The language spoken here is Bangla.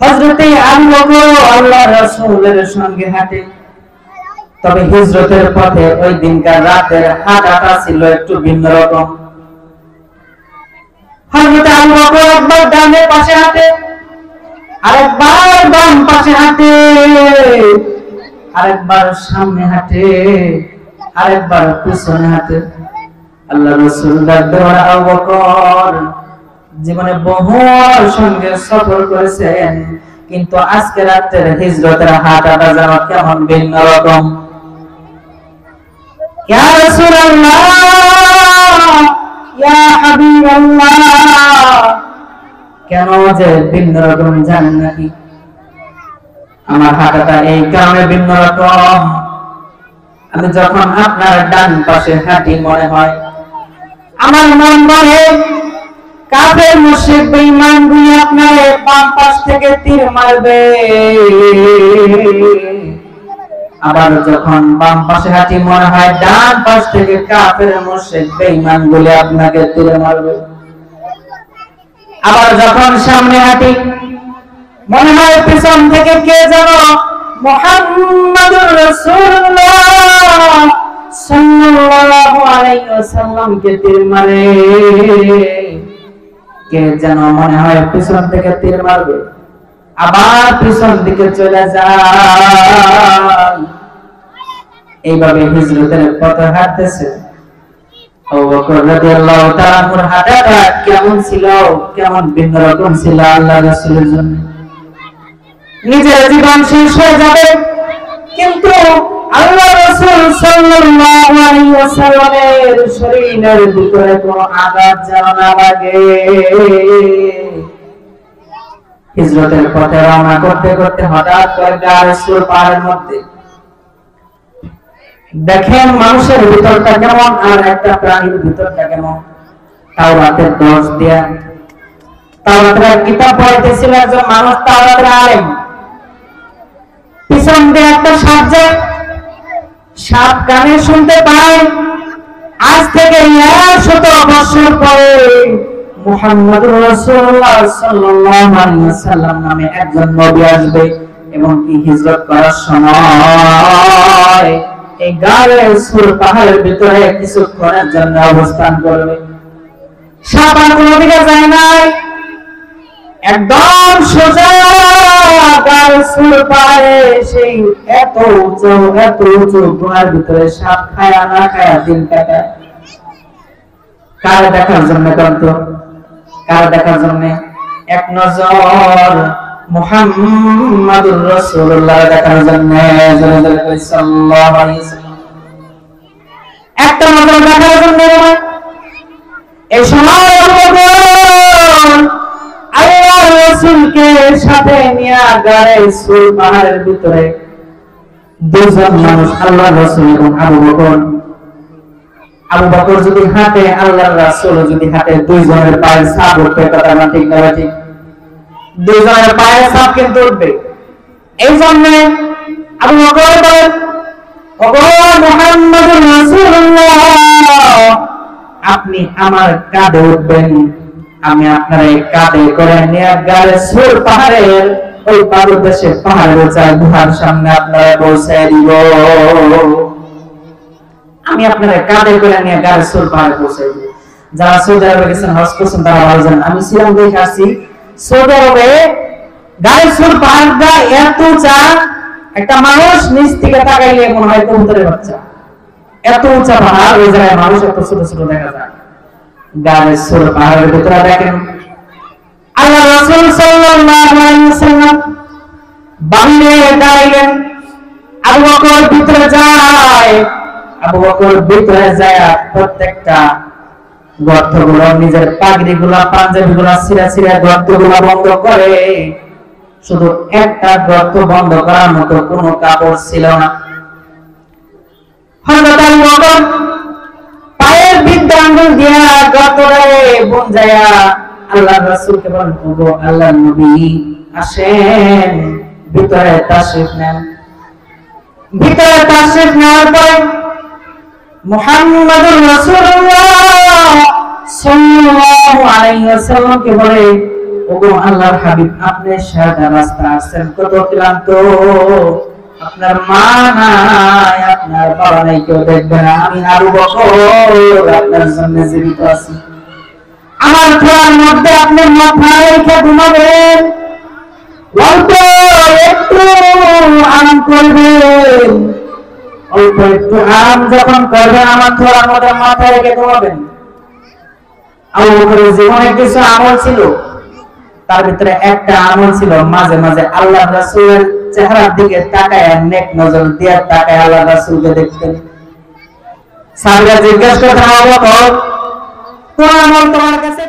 হযরতে আবু বকর আল্লাহর রাসূলের সঙ্গে হাঁটে। তবে হিজরতের পথে ওই দিনকার রাতের হাঁটাটা ছিল একটু ভিন্ন রকম। হযরতে আবু বকর একবার ডানে পাশে হাঁটে, আরেকবার বাম পাশে হাঁটে, আরেকবার সামনে হাঁটে, আরেকবার পিছনে হাঁটে। আল্লাহর রাসূল বলেন, আবু বকর জীবনে বহুর সঙ্গে সফর করেছেন, কিন্তু আজকে রাতের হিজরতের হাঁটাটা যেন কেমন ভিন্ন রকম। ইয়া রাসূলুল্লাহ, ইয়া হাবিবাল্লাহ, কেন যে ভিন্ন রকম জানেন নাকি? আমার হাঁটাটা এই কারণে ভিন্ন রকম, আমি যখন আপনার ডান পাশে হাঁটি মনে হয় আমার মন বলে কাফের মুশরিক বেঈমানগুলো আপনার বাম পাশ থেকে তীর মারবে। আবার যখন বাম পাশে হাঁটি মনে হয় ডান পাশ থেকে কাফের মুশরিক বেঈমানগুলো আপনাকে তীর মারবে। আবার যখন সামনে হাঁটি মনে হয় পিছন থেকে কে যেন মুহাম্মাদুর রাসূলুল্লাহ সাল্লাল্লাহু আলাইহি ওয়াসাল্লামকে তীর মারে। কে যেন মনে হয় পিছন থেকে তীর মারবে, আবার পিছন দিকে চলে যায়। এইভাবে হিজরতের পথে হাঁটতেছে। আবু বকর রাদিয়াল্লাহু তাআলা আনহুর হাঁটাটা কেমন ছিল, কেমন ভিন্ন রকম ছিল আল্লাহর রাসূলের জন্য। নিজের জীবন শেষ হয়ে যাবে, কিন্তু আল্লাহর রাসূল সাল্লাল্লাহু আলাইহি ওয়াসাল্লামের শরীরের ভিতরে কোনো আঘাত যেন না লাগে। হিজরতের পথে রওনা করতে করতে হঠাৎ করে গায়ের সুর পাহাড়ের মধ্যে দেখেন মানুষের ভিতরটা কেমন আর একটা প্রাণীর ভিতরটা কেমন। তাওরাতের দোষ দিয়া তাওরাতের কিতাব পড়তেছিল একজন মানুষ, তাওরাতের আলেম। পিছন দিয়ে একটা সাপ যায়, সাপ কানে শুনতে পায় আজ থেকে 100 বছর পরে মুহাম্মদুর রাসূলুল্লাহ সাল্লাল্লাহু আলাইহি ওয়াসাল্লাম নামে একজন নবী আসবে, এবং কি হিজরত করার সময় এই গায়ের সুর পাহাড়ের ভিতরে কিছুক্ষণের জন্য অবস্থান করবে। সাপ আর কোনো দিকে যায় নাই, একদম সোজা গায়ের সুর পাহাড়ে সেই এত উঁচু গুহার ভিতরে সাপ খায়া না খায়া দিন কাটায়। কার দেখার জন্য কত, কার দেখার জন্য? এক নজর মুহাম্মাদুর রাসূলুল্লাহ দেখার জন্য। সাল্লাল্লাহু আলাইহি ওয়াসাল্লাম একটা নজর দেখার জন্য। এই সময় আল্লাহর রাসূলকে সাথে নিয়ে গায়ের সুর পাহাড়ের ভিতরে দুজন মানুষ, আল্লাহর রাসূল এবং আবু বকর। আবু বকর যদি হাঁটে, আল্লাহর রাসূল যদি হাঁটে, দুইজনের পায়ের ছাপ উঠবে। কথা না ঠিক না? ঠিক, দুইজনের পায়ের ছাপ কিন্তু উঠবে। এই জন্য আবু বকর বলেন, ওগো মুহাম্মদুর রাসূলুল্লাহ, আপনি আমার কাঁধে উঠবেন, আমি আপনার এই কাঁধে করে নিয়ে গায়ের সুর পাহাড়ের ওই পাদদেশে পাহাড়ের উঁচা গুহার সামনে আপনারা পৌঁছে দিব। আমি আপনার কাঁধে করে নিয়ে গায়ের সুর পাহাড়ে পৌঁছে দিব। যারা সৌদি আরবে গেছেন, হজ করছেন, তারা ভালো জানেন। আমি ছিলাম, দেখে আসছি সৌদি আরবে গায়ের সুর পাহাড়টা এত উঁচা, একটা মানুষ নিচ থেকে তাকাইলে মনে হয় কবুতরের বাচ্চা। এত উঁচা পাহাড়, ওই জায়গায় মানুষ এত ছোট ছোট দেখা যায়। গায়ের সুর পাহাড়ের ভিতরে দেখেন আল্লাহ রাসূল সাল্লাল্লাহু আলাইহি ওয়াসাল্লাম বাইরে দাঁড়াইলেন। আবু বকর ভিতরে যায়। আবু বকর ভিতরে যায় প্রত্যেকটা গর্তগুলো, নিজের পাগড়িগুলো, পাঞ্জাবিগুলো ছিঁড়া ছিঁড়া গর্তগুলো বন্ধ করে। শুধু একটা গর্ত বন্ধ করার মতো কোনো কাপড় ছিল না। হযরত আবু বকর পায়ের বৃদ্ধ আঙ্গুল দিয়া গর্তটারে বুনজায়া আল্লাহর রাসূলকে বলেন, ওগো আল্লাহর নবী, আসেন ভিতরে তাশরীফ নেন। ভিতরে তাশরীফ নেওয়ার পরে মুহাম্মদুর রাসূলুল্লাহ সাল্লাল্লাহু আলাইহি ওয়াসাল্লামকে বলে, ওগো আল্লাহর হাবিব, আপনি সারা রাস্তা আসছেন, কত ক্লান্ত, আপনার মা নাই, আপনার বাবা নাই, কেউ দেখবে না, আমি আবু বকর আপনার জন্য জীবিত আছি। আমার ঘোড়ার মধ্যে আপনি মাথা রেখে ঘুমাবেন, অল্প একটু আরাম করবেন, অল্প একটু আরাম যখন করবেন আমার ঘোড়ার মধ্যে মাথা রেখে ঘুমাবেন। আবু বকরের জীবনে কিছু আমল ছিল, তার ভিতরে একটা আমল ছিল মাঝে মাঝে আল্লাহ রাসূলের চেহারার দিকে তাকায়, নেক নজর দিয়ে তাকায় আল্লাহ রাসূলকে দেখতেন। সাহাবীরা জিজ্ঞাসা করতেন, আবু বকর, কোন আমল তোমার কাছে